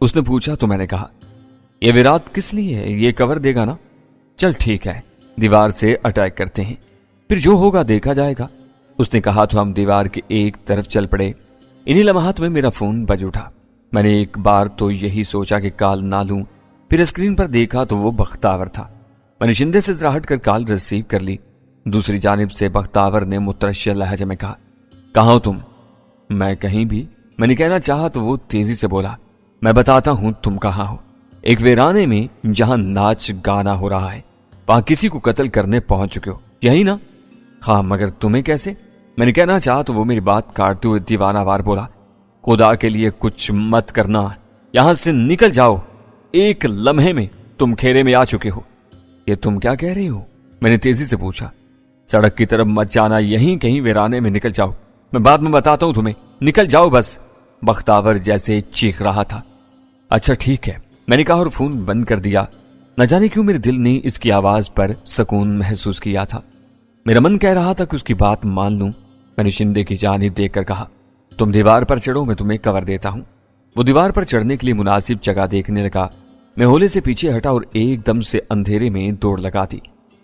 اس نے پوچھا تو میں نے کہا یہ ویرات کس لیے ہے, یہ کور دے گا نا؟ چل ٹھیک ہے, دیوار سے اٹیک کرتے ہیں, پھر جو ہوگا دیکھا جائے گا. اس نے کہا تو ہم دیوار کے ایک طرف چل پڑے. انہی لمحات میں میرا فون بج اٹھا. میں نے ایک بار تو یہی سوچا کہ کال نہ لوں, پھر اسکرین پر دیکھا تو وہ بختاور تھا. میں نے شندے سے ذرا ہٹ کر کال ریسیو کر لی. دوسری جانب سے بختاور نے مترشح لہجے میں کہا کہاں ہو تم؟ میں کہیں بھی, میں نے کہنا چاہا تو وہ تیزی سے بولا میں بتاتا ہوں تم کہاں ہو. ایک ویرانے میں جہاں ناچ گانا ہو رہا ہے, وہاں کسی کو قتل کرنے پہنچ چکے ہو, یہی نا؟ ہاں, مگر تمہیں کیسے؟ میں نے کہنا چاہا تو وہ میری بات کاٹتے ہوئے دیوانہ وار بولا خدا کے لیے کچھ مت کرنا, یہاں سے نکل جاؤ, ایک لمحے میں تم کھیرے میں آ چکے ہو. یہ تم کیا کہہ رہی ہو؟ میں نے تیزی سے پوچھا. سڑک کی طرف مت جانا, یہیں کہیں ویرانے میں نکل جاؤ, میں بعد میں بتاتا ہوں تمہیں, نکل جاؤ بس. بختاور جیسے چیخ رہا تھا. اچھا ٹھیک ہے, میں نے کہا اور فون بند کر دیا. نہ جانے کیوں میرے دل نے اس کی آواز پر سکون محسوس کیا تھا. میرا من کہہ رہا تھا کہ اس کی بات مان لوں. میں نے شندے کی جانب دیکھ کر کہا تم دیوار پر چڑھو, میں تمہیں کور دیتا ہوں. وہ دیوار پر چڑھنے کے لیے مناسب جگہ دیکھنے لگا. میں ہولے سے پیچھے ہٹا اور ایک دم سے اندھیرے میں دوڑ لگا دی.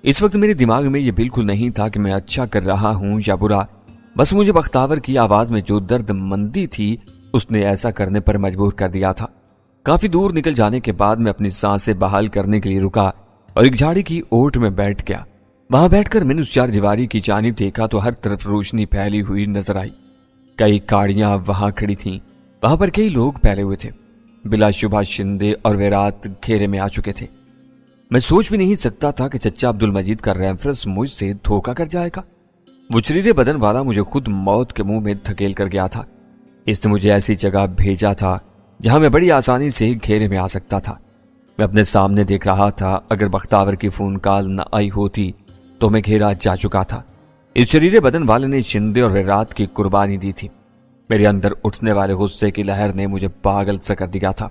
اس وقت میرے دماغ میں یہ بالکل نہیں تھا کہ میں اچھا کر رہا ہوں یا برا, بس مجھے بختاور کی آواز میں جو درد مندی تھی اس نے ایسا کرنے پر مجبور کر دیا تھا. کافی دور نکل جانے کے بعد میں اپنی سانسیں بحال کرنے کے لیے رکا اور ایک جھاڑی کی اوٹ میں بیٹھ گیا. وہاں بیٹھ کر میں نے اس چار دیواری کی جانب دیکھا تو ہر طرف روشنی پھیلی ہوئی نظر آئی. کئی گاڑیاں وہاں کھڑی تھیں, وہاں پر کئی لوگ پھیلے ہوئے تھے. بلا شبہ شندے اور ویرات گھیرے میں آ چکے تھے. میں سوچ بھی نہیں سکتا تھا کہ چچا عبد المجید کا ریفرنس مجھ سے دھوکا کر جائے گا. وہ چریرے بدن والا مجھے خود موت کے منہ میں دھکیل کر گیا تھا. اس نے مجھے ایسی جگہ بھیجا تھا جہاں میں بڑی آسانی سے گھیرے میں آ سکتا تھا. میں اپنے سامنے دیکھ رہا تھا, اگر بختاور کی فون کال نہ آئی ہوتی تو میں گھیرا جا چکا تھا. اس چریرے بدن والے نے شندے اور ویرات کی قربانی دی تھی. میرے اندر اٹھنے والے غصے کی لہر نے مجھے پاگل سا کر دیا تھا.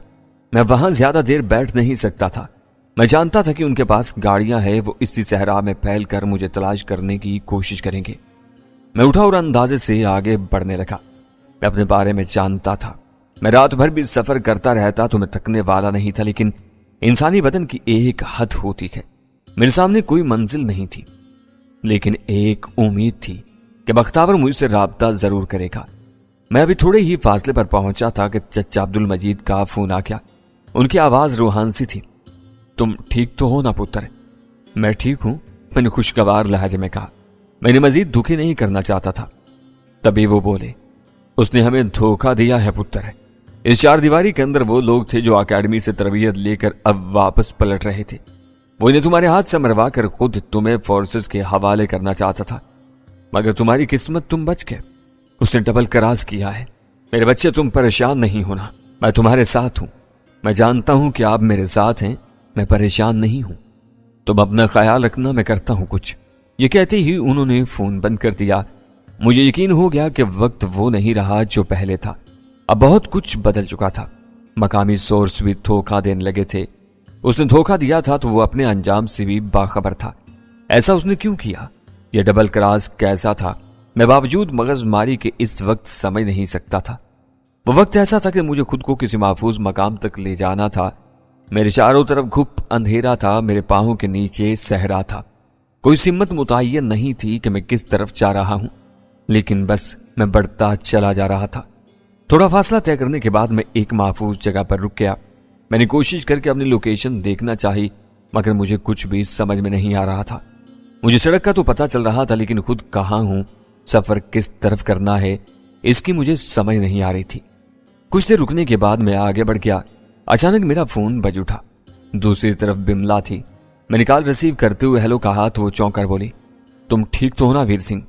میں وہاں زیادہ دیر بیٹھ نہیں سکتا تھا. میں جانتا تھا کہ ان کے پاس گاڑیاں ہیں, وہ اسی صحرا میں پھیل کر مجھے تلاش کرنے کی کوشش کریں گے. میں اٹھا اور اندازے سے آگے بڑھنے لگا. میں اپنے بارے میں جانتا تھا, میں رات بھر بھی سفر کرتا رہتا تو میں تھکنے والا نہیں تھا, لیکن انسانی بدن کی ایک حد ہوتی ہے. میرے سامنے کوئی منزل نہیں تھی, لیکن ایک امید تھی کہ بختاور مجھ سے رابطہ ضرور کرے گا. میں ابھی تھوڑے ہی فاصلے پر پہنچا تھا کہ چچا عبد المجید کا فون آ گیا. ان کی آواز روحان سی تھی. تم ٹھیک تو ہو نا پتر؟ میں ٹھیک ہوں, میں نے خوشگوار لہجے میں کہا. میں نے مزید دکھی نہیں کرنا چاہتا تھا. تبھی وہ بولے اس نے ہمیں دھوکہ دیا ہے پتر. اس چار دیواری کے اندر وہ لوگ تھے جو اکیڈمی سے تربیت لے کر اب واپس پلٹ رہے تھے. وہ انہیں تمہارے ہاتھ سے مروا کر خود تمہیں فورسز کے حوالے کرنا چاہتا تھا, مگر تمہاری قسمت تم بچ گئے. اس نے ڈبل کراس کیا ہے. میرے بچے تم پریشان نہیں ہونا, میں تمہارے ساتھ ہوں. میں جانتا ہوں کہ آپ میرے ساتھ ہیں, میں پریشان نہیں ہوں. تم اپنا خیال رکھنا, میں کرتا ہوں کچھ. یہ کہتے ہی انہوں نے فون بند کر دیا. مجھے یقین ہو گیا کہ وقت وہ نہیں رہا جو پہلے تھا. اب بہت کچھ بدل چکا تھا. مقامی سورس بھی دھوکہ دینے لگے تھے. اس نے دھوکہ دیا تھا تو وہ اپنے انجام سے بھی باخبر تھا. ایسا اس نے کیوں کیا؟ یہ ڈبل کراس کیسا تھا؟ میں باوجود مغز ماری کے اس وقت سمجھ نہیں سکتا تھا. وہ وقت ایسا تھا کہ مجھے خود کو کسی محفوظ مقام تک لے جانا تھا. میرے چاروں طرف گھپ اندھیرا تھا, میرے پاؤں کے نیچے صحرا تھا. کوئی سمت متعین نہیں تھی کہ میں کس طرف جا رہا ہوں, لیکن بس میں بڑھتا چلا جا رہا تھا. تھوڑا فاصلہ طے کرنے کے بعد میں ایک محفوظ جگہ پر رک گیا. میں نے کوشش کر کے اپنی لوکیشن دیکھنا چاہی, مگر مجھے کچھ بھی سمجھ میں نہیں آ رہا تھا. مجھے سڑک کا تو پتہ چل رہا تھا, لیکن خود کہاں ہوں, سفر کس طرف کرنا ہے, اس کی مجھے سمجھ نہیں آ رہی تھی. کچھ دیر رکنے کے بعد میں آگے بڑھ گیا. اچانک میرا فون بج اٹھا. دوسری طرف بملا تھی. میں نے کال ریسیو کرتے ہوئے ہیلو کہا تو وہ چونک کر بولی تم ٹھیک تو ہو نا ویر سنگھ؟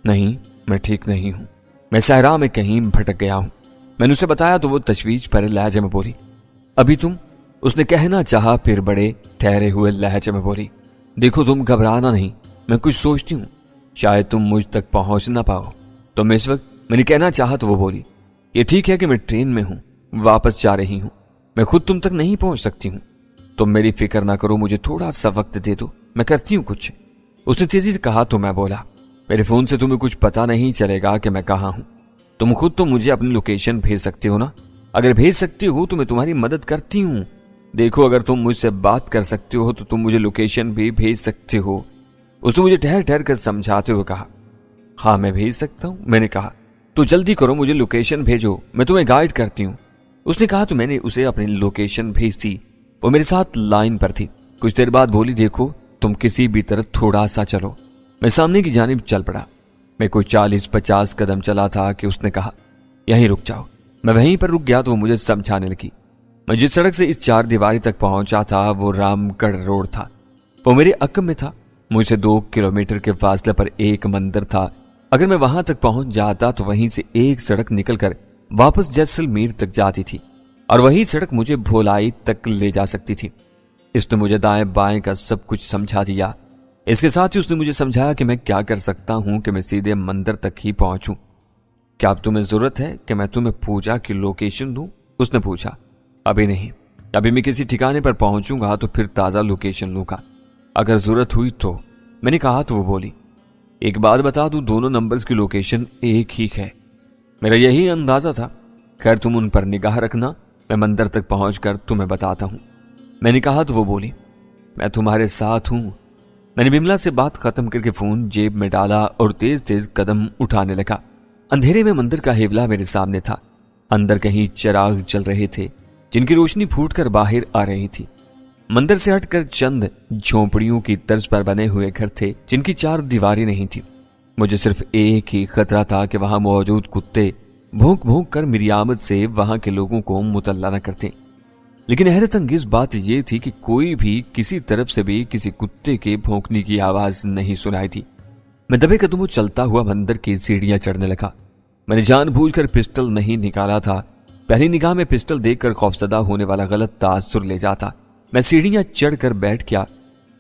نہیں, میں ٹھیک نہیں ہوں, میں صحرا میں کہیں بھٹک گیا ہوں. میں نے اسے بتایا تو وہ تشویش بھرے لہجے میں بولی ابھی تم؟ اس نے کہنا چاہا, پھر بڑے ٹھہرے ہوئے لہجے میں بولی دیکھو تم گھبرانا نہیں, میں کچھ سوچتی ہوں, شاید تم مجھ تک پہنچ نہ پاؤ. تو میں اس وقت, میں نے کہنا چاہا تو وہ بولی یہ ٹھیک ہے کہ میں ٹرین میں ہوں, واپس جا رہی ہوں, میں خود تم تک نہیں پہنچ سکتی ہوں. تم میری فکر نہ کرو, مجھے تھوڑا سا وقت دے دو, میں کرتی ہوں کچھ. اس نے تیزی سے کہا تو میں بولا میرے فون سے تمہیں کچھ پتا نہیں چلے گا کہ میں کہاں ہوں. تم خود تو مجھے اپنی لوکیشن بھیج سکتے ہو نا؟ اگر بھیج سکتے ہو تو میں تمہاری مدد کرتی ہوں. دیکھو اگر تم مجھ سے بات کر سکتے ہو تو تم مجھے لوکیشن بھی بھیج سکتے ہو. اس نے مجھے ٹھہر ٹھہر کر سمجھاتے ہوئے کہا. ہاں میں بھیج سکتا ہوں. میں نے کہا تو جلدی کرو, مجھے لوکیشن بھیجو, میں تمہیں گائیڈ کرتی ہوں. اس نے کہا تو میں نے اسے اپنی لوکیشن بھیج دی. وہ میرے ساتھ لائن پر تھی. کچھ دیر بعد بولی, دیکھو تم کسی بھی طرف تھوڑا سا چلو. میں سامنے کی جانب چل پڑا. میں کوئی 40-50 قدم چلا تھا کہ اس نے کہا یہیں رک جاؤ. میں وہیں پر رک گیا تو وہ مجھے سمجھانے لگی. میں جس سڑک سے اس 4 دیواری تک پہنچا تھا وہ رام گڑھ روڈ تھا. وہ میرے عقب میں تھا. مجھ سے 2 کلومیٹر کے فاصلے پر ایک مندر تھا. اگر میں وہاں تک پہنچ جاتا تو وہیں سے ایک سڑک نکل کر واپس جیسلمیر تک جاتی تھی اور وہی سڑک مجھے بھولائی تک لے جا سکتی تھی. اس نے مجھے دائیں بائیں کا سب کچھ سمجھا دیا. اس کے ساتھ ہی اس نے مجھے سمجھایا کہ میں کیا کر سکتا ہوں کہ میں سیدھے مندر تک ہی پہنچوں. کیا اب تمہیں ضرورت ہے کہ میں تمہیں پوجا کی لوکیشن دوں؟ اس نے پوچھا. ابھی نہیں, ابھی میں کسی ٹھکانے پر پہنچوں گا تو پھر تازہ لوکیشن لوں گا, اگر ضرورت ہوئی تو. میں نے کہا تو وہ بولی, ایک بات بتا دوں, دونوں نمبرز کی لوکیشن ایک ہی ہے. میرا یہی اندازہ تھا. خیر تم ان پر نگاہ رکھنا, میں مندر تک پہنچ کر تمہیں بتاتا ہوں. میں نے کہا تو وہ بولی, میں تمہارے ساتھ ہوں. میں نے بملا سے بات ختم کر کے فون جیب میں ڈالا اور تیز تیز قدم اٹھانے لگا. اندھیرے میں مندر کا ہیولا میرے سامنے تھا. اندر کہیں چراغ چل رہے تھے جن کی روشنی پھوٹ کر باہر آ رہی تھی. مندر سے ہٹ کر چند جھونپڑیوں کی طرز پر بنے ہوئے گھر تھے جن کی 4 دیواری نہیں تھی. مجھے صرف ایک ہی خطرہ تھا کہ وہاں موجود کتے بھونک بھونک کر میری آمد سے وہاں کے لوگوں کو مطلع نہ کرتے. لیکن حیرت انگیز بات یہ تھی کہ کوئی بھی کسی طرف سے بھی کسی کتے کے بھونکنے کی آواز نہیں سنائی تھی. میں دبے قدموں چلتا ہوا مندر کی سیڑھیاں چڑھنے لگا. میں نے جان بوجھ کر پسٹل نہیں نکالا تھا. پہلی نگاہ میں پسٹل دیکھ کر خوفزدہ ہونے والا غلط تاثر لے جاتا. میں سیڑھیاں چڑھ کر بیٹھ گیا.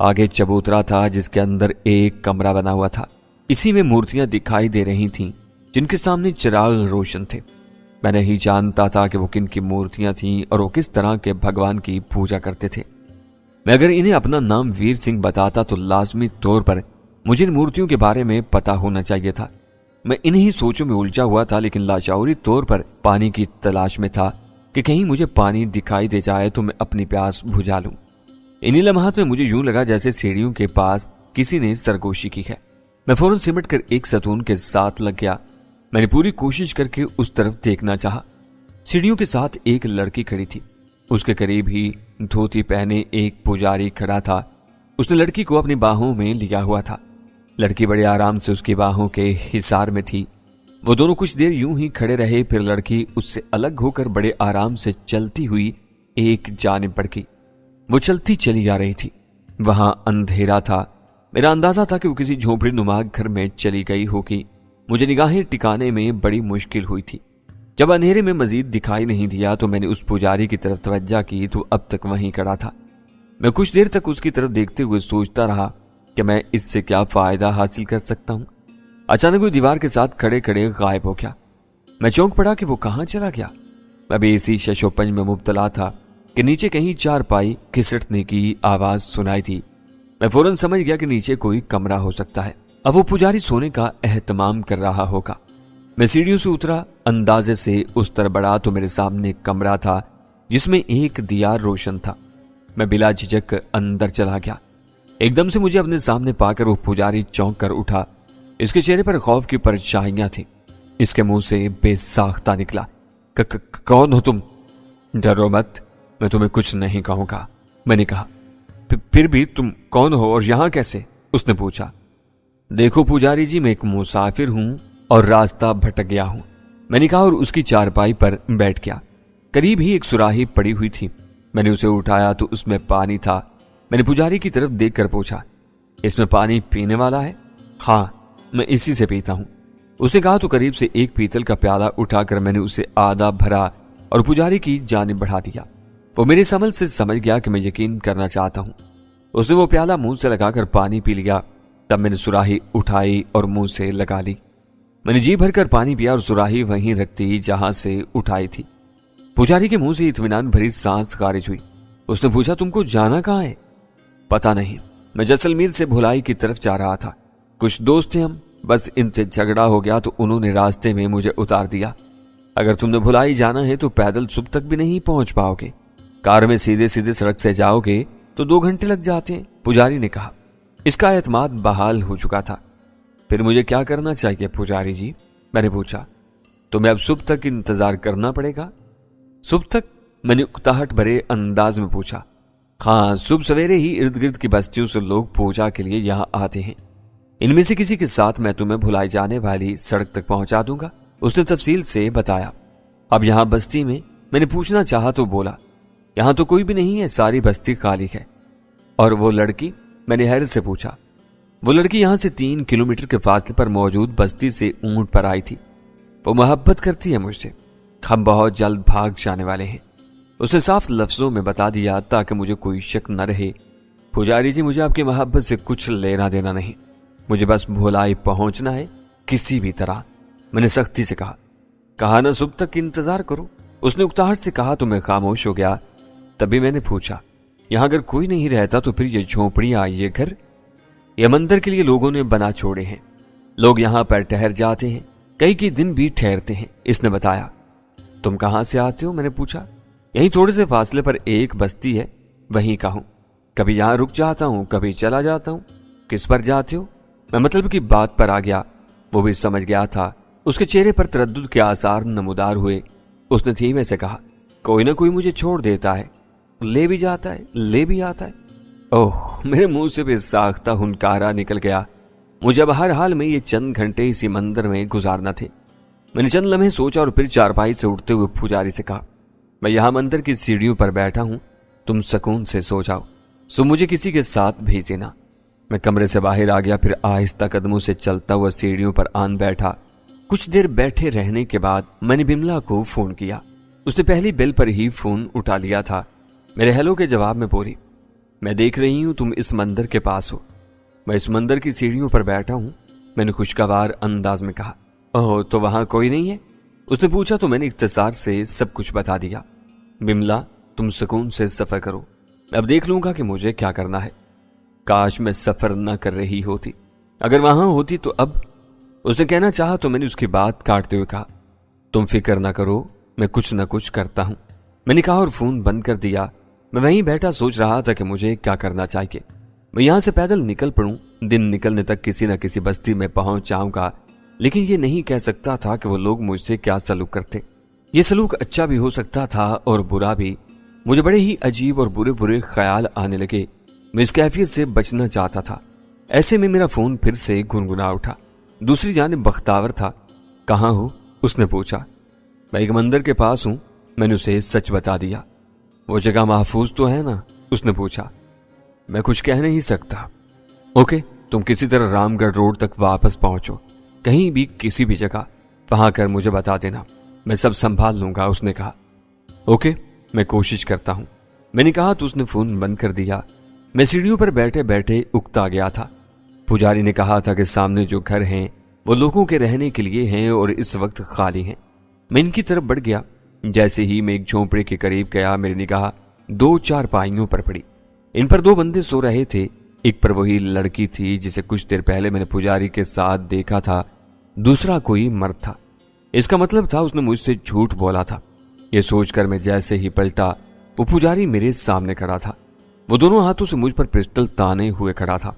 آگے چبوترا تھا جس کے اندر ایک کمرہ بنا ہوا تھا. اسی میں مورتیاں دکھائی دے رہی تھیں جن کے سامنے چراغ روشن تھے. میں نہیں جانتا تھا کہ وہ کن کی مورتیاں تھیں اور وہ کس طرح کے بھگوان کی پوجا کرتے تھے. میں اگر انہیں اپنا نام ویر سنگھ بتاتا تو لازمی طور پر مجھے ان مورتیوں کے بارے میں پتا ہونا چاہیے تھا. میں انہی سوچوں میں الجھا ہوا تھا, لیکن لاشعوری طور پر پانی کی تلاش میں تھا کہ کہیں مجھے پانی دکھائی دے جائے تو میں اپنی پیاس بجھا لوں. انہی لمحات میں مجھے یوں لگا جیسے سیڑھیوں کے پاس کسی نے سرگوشی کی ہے. میں فوراً سمٹ کر ایک ستون کے ساتھ لگ گیا. میں نے پوری کوشش کر کے اس طرف دیکھنا چاہا. سیڑھیوں کے ساتھ ایک لڑکی کھڑی تھی. اس کے قریب ہی دھوتی پہنے ایک پجاری کھڑا تھا. اس نے لڑکی کو اپنی باہوں میں لیا ہوا تھا. لڑکی بڑے آرام سے اس کی باہوں کے حصار میں تھی. وہ دونوں کچھ دیر یوں ہی کھڑے رہے. پھر لڑکی اس سے الگ ہو کر بڑے آرام سے چلتی ہوئی ایک جانب بڑھ گئی. وہ چلتی چلی آ رہی تھی. وہاں اندھیرا تھا. میرا اندازہ تھا کہ وہ کسی جھونپڑی نما گھر میں چلی گئی ہوگی. مجھے نگاہیں ٹکانے میں بڑی مشکل ہوئی تھی. جب اندھیرے میں مزید دکھائی نہیں دیا تو میں نے اس پجاری کی طرف توجہ کی تو اب تک وہیں کھڑا تھا. میں کچھ دیر تک اس کی طرف دیکھتے ہوئے سوچتا رہا کہ میں اس سے کیا فائدہ حاصل کر سکتا ہوں. اچانک وہ دیوار کے ساتھ کھڑے کھڑے غائب ہو گیا. میں چونک پڑا کہ وہ کہاں چلا گیا. میں بھی اسی شش و پنج میں مبتلا تھا کہ نیچے کہیں چارپائی کھسٹنے کی آواز سنائی تھی. میں فوراً سمجھ گیا کہ نیچے کوئی کمرہ ہو سکتا ہے. اب وہ پجاری سونے کا اہتمام کر رہا ہوگا. میں سیڑھیوں سے اترا. اندازے سے اس طرح بڑا تو میرے سامنے ایک کمرہ تھا جس میں ایک دیا روشن تھا. میں بلا جھجک اندر چلا گیا. ایک دم سے مجھے اپنے سامنے پا کر وہ پجاری چونک کر اٹھا. اس کے چہرے پر خوف کی پرچھائیاں تھیں. اس کے منہ سے بے ساختہ نکلا, کون ہو تم؟ ڈرو مت, میں تمہیں کچھ نہیں کہوں گا. میں نے کہا. پھر بھی تم کون ہو اور یہاں کیسے؟ اس نے پوچھا. دیکھو پجاری جی, میں ایک مسافر ہوں اور راستہ بھٹک گیا ہوں. میں نے کہا اور اس کی چارپائی پر بیٹھ گیا. قریب ہی ایک سراہی پڑی ہوئی تھی. میں نے اسے اٹھایا تو اس میں پانی تھا. میں نے پجاری کی طرف دیکھ کر پوچھا, اس میں پانی پینے والا ہے؟ ہاں, میں اسی سے پیتا ہوں. اس نے کہا تو قریب سے ایک پیتل کا پیالہ اٹھا کر میں نے اسے آدھا بھرا اور پجاری کی جانب بڑھا دیا. وہ میرے عمل سے سمجھ گیا کہ میں یقین کرنا چاہتا ہوں. اس نے وہ پیالہ منہ سے لگا کر پانی پی لیا. تب میں نے سراہی اٹھائی اور منہ سے لگا لی. میں نے جی بھر کر پانی پیا اور سراہی وہیں رکھ دی جہاں سے اٹھائی تھی. پجاری کے منہ سے اطمینان بھری سانس خارج ہوئی. اس نے پوچھا, تم کو جانا کہاں ہے؟ پتا نہیں, میں جیسلمیر سے بھولائی کی طرف جا رہا تھا. کچھ دوست تھے ہم, بس ان سے جھگڑا ہو گیا تو انہوں نے راستے میں مجھے اتار دیا. اگر تم نے بھلائی جانا ہے تو پیدل صبح تک بھی نہیں پہنچ پاؤ گے، کار میں سیدھے سیدھے سڑک سے جاؤ گے تو 2 گھنٹے لگ جاتے ہیں، پجاری نے کہا۔ اس کا اعتماد بحال ہو چکا تھا۔ پھر مجھے کیا کرنا چاہیے پجاری جی؟ میں نے پوچھا۔ تمہیں اب صبح تک انتظار کرنا پڑے گا۔ صبح تک؟ میں نے اکتاہٹ بھرے انداز میں پوچھا۔ ہاں، صبح سویرے ہی ارد گرد کی بستیوں سے لوگ پوجا کے لیے یہاں آتے ہیں، ان میں سے کسی کے ساتھ میں تمہیں بھلائی جانے والی سڑک تک پہنچا دوں گا، اس نے تفصیل سے بتایا۔ اب یہاں بستی میں نے پوچھنا چاہا تو بولا، یہاں تو کوئی بھی نہیں ہے، ساری بستی خالی ہے۔ اور وہ لڑکی؟ میں نے حیرت سے پوچھا۔ وہ لڑکی یہاں سے 3 کلومیٹر کے فاصلے پر موجود بستی سے اونٹ پر آئی تھی، وہ محبت کرتی ہے مجھ سے، ہم بہت جلد بھاگ جانے والے ہیں، اس نے صاف لفظوں میں بتا دیا تاکہ مجھے کوئی شک نہ رہے۔ پجاری جی، مجھے آپ کی محبت سے کچھ لینا دینا نہیں، مجھے بس بھلائی پہنچنا ہے کسی بھی طرح، میں نے سختی سے کہا نا صبح تک انتظار کرو، اس نے اکتاہٹ سے کہا تو میں خاموش ہو گیا۔ تبھی میں نے پوچھا، یہاں اگر کوئی نہیں رہتا تو پھر یہ جھونپڑیاں، یہ گھر، یہ مندر کے لیے لوگوں نے بنا چھوڑے ہیں، لوگ یہاں پر ٹہر جاتے ہیں، کئی دن بھی ٹھہرتے ہیں، اس نے بتایا۔ تم کہاں سے آتے ہو؟ میں نے پوچھا۔ یہیں تھوڑے سے فاصلے پر ایک بستی ہے، وہیں کا ہوں، کبھی یہاں رک جاتا ہوں، کبھی چلا جاتا ہوں۔ کس پر جاتے ہو؟ میں مطلب کی بات پر آ گیا، وہ بھی سمجھ گیا تھا، اس کے چہرے پر تردد کے آثار نمودار ہوئے۔ اس نے دھیمے سے کہا، کوئی نہ کوئی مجھے چھوڑ دیتا ہے، لے بھی جاتا ہے، لے بھی آتا ہے۔ اوہ، میرے منہ سے بھی ساختہ ہنکارا نکل گیا۔ مجھے اب ہر حال میں یہ چند گھنٹے اسی مندر میں گزارنا تھے۔ میں نے چند لمحے سوچا اور پھر چارپائی سے اٹھتے ہوئے پجاری سے کہا، میں یہاں مندر کی سیڑھیوں پر بیٹھا ہوں، تم سکون سے سو جاؤ، مجھے کسی کے ساتھ بھیج دینا۔ میں کمرے سے باہر آ گیا، پھر آہستہ قدموں سے چلتا ہوا سیڑھیوں پر آن بیٹھا۔ کچھ دیر بیٹھے رہنے کے بعد میں نے بملا کو فون کیا۔ اس نے پہلی بیل پر ہی فون اٹھا لیا تھا۔ میرے ہیلو کے جواب میں بولی، میں دیکھ رہی ہوں تم اس مندر کے پاس ہو، میں اس مندر کی سیڑھیوں پر بیٹھا ہوں، میں نے خوشگوار انداز میں کہا۔ اوہ، تو وہاں کوئی نہیں ہے؟ اس نے پوچھا تو میں نے اختصار سے سب کچھ بتا دیا۔ بملا، تم سکون سے سفر کرو، میں اب دیکھ لوں گا کہ مجھے کیا کرنا ہے۔ کاش میں سفر نہ کر رہی ہوتی، اگر وہاں ہوتی تو اب، اس نے کہنا چاہا تو میں نے اس کی بات کاٹتے ہوئے کہا، تم فکر نہ کرو، میں کچھ نہ کچھ کرتا ہوں، میں نے کہا اور فون بند کر دیا۔ میں وہیں بیٹھا سوچ رہا تھا کہ مجھے کیا کرنا چاہیے۔ میں یہاں سے پیدل نکل پڑوں، دن نکلنے تک کسی نہ کسی بستی میں پہنچ جاؤں گا، لیکن یہ نہیں کہہ سکتا تھا کہ وہ لوگ مجھ سے کیا سلوک کرتے۔ یہ سلوک اچھا بھی ہو سکتا تھا اور برا بھی۔ مجھے بڑے ہی عجیب اور برے خیال آنے لگے۔ میں اس کیفیت سے بچنا چاہتا تھا۔ ایسے میں میرا فون پھر سے گنگنا اٹھا۔ دوسری جانب بختاور تھا۔ کہاں ہو؟ اس نے پوچھا۔ میں ایک مندر کے پاس ہوں، میں نے اسے سچ بتا دیا۔ وہ جگہ محفوظ تو ہے نا؟ اس نے پوچھا۔ میں کچھ کہہ نہیں سکتا۔ اوکے، تم کسی طرح رام گڑھ روڈ تک واپس پہنچو، کہیں بھی کسی بھی جگہ، وہاں کر مجھے بتا دینا، میں سب سنبھال لوں گا، اس نے کہا۔ اوکے، میں کوشش کرتا ہوں، میں نے کہا تو اس نے فون بند کر دیا۔ میں سیڑھیوں پر بیٹھے بیٹھے اکتا گیا تھا۔ پجاری نے کہا تھا کہ سامنے جو گھر ہیں وہ لوگوں کے رہنے کے لیے ہیں اور اس وقت خالی ہیں۔ میں ان کی طرف بڑھ گیا۔ جیسے ہی میں ایک جھونپڑے کے قریب گیا، میری نگاہ 2 چارپائیوں پر پڑی۔ ان پر 2 بندے سو رہے تھے۔ ایک پر وہی لڑکی تھی جسے کچھ دیر پہلے میں نے پجاری کے ساتھ دیکھا تھا، دوسرا کوئی مرد تھا۔ اس کا مطلب تھا اس نے مجھ سے جھوٹ بولا تھا۔ یہ سوچ کر میں جیسے ہی پلٹا، وہ پجاری میرے سامنے کھڑا تھا۔ وہ دونوں ہاتھوں سے مجھ پر پسٹل تانے ہوئے کھڑا تھا۔